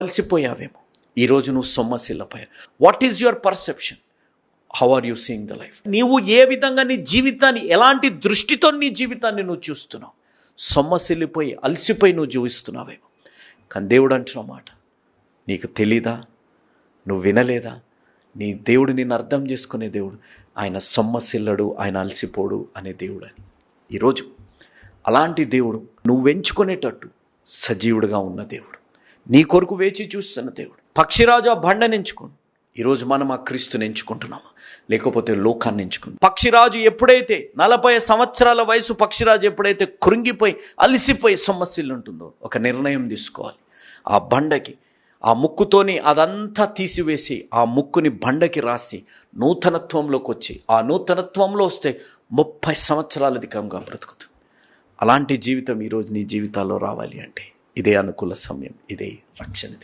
అలసిపోయావేమో, ఈరోజు నువ్వు సొమ్మసిల్లపోయావు. What is your perception? How are you seeing the life? నీవు ఏ విధంగా నీ జీవితాన్ని, ఎలాంటి దృష్టితో నీ జీవితాన్ని నువ్వు చూస్తున్నావు? సొమ్మసిల్లిపోయి అలసిపోయి నువ్వు జీవిస్తున్నావేమో. కానీ దేవుడు అంటున్న మాట నీకు తెలీదా? నువ్వు వినలేదా? నీ దేవుడు నిన్ను అర్థం చేసుకునే దేవుడు. ఆయన సొమ్మసిల్లడు, ఆయన అలసిపోడు అనే దేవుడు అని. ఈరోజు అలాంటి దేవుడు నువ్వు ఎంచుకునేటట్టు సజీవుడుగా ఉన్న దేవుడు, నీ కొరకు వేచి చూస్తున్న దేవుడు. పక్షిరాజు ఆ బండని ఎంచుకోండి. ఈరోజు మనం ఆ క్రీస్తుని ఎంచుకుంటున్నామా, లేకపోతే లోకాన్ని ఎంచుకుంటాం? పక్షిరాజు ఎప్పుడైతే 40 సంవత్సరాల వయసు పక్షిరాజు ఎప్పుడైతే కృంగిపోయి అలసిపోయి సొమ్మసిల్లు ఉంటుందో, ఒక నిర్ణయం తీసుకోవాలి. ఆ బండకి, ఆ ముక్కుతోని అదంతా తీసివేసి ఆ ముక్కుని బండకి రాసి నూతనత్వంలోకి వచ్చి, ఆ నూతనత్వంలో వస్తే 30 సంవత్సరాలు అధికంగా బ్రతుకుతుంది. అలాంటి జీవితం ఈరోజు నీ జీవితాల్లో రావాలి అంటే ఇదే అనుకూల సమయం, ఇదే రక్షణ దినం.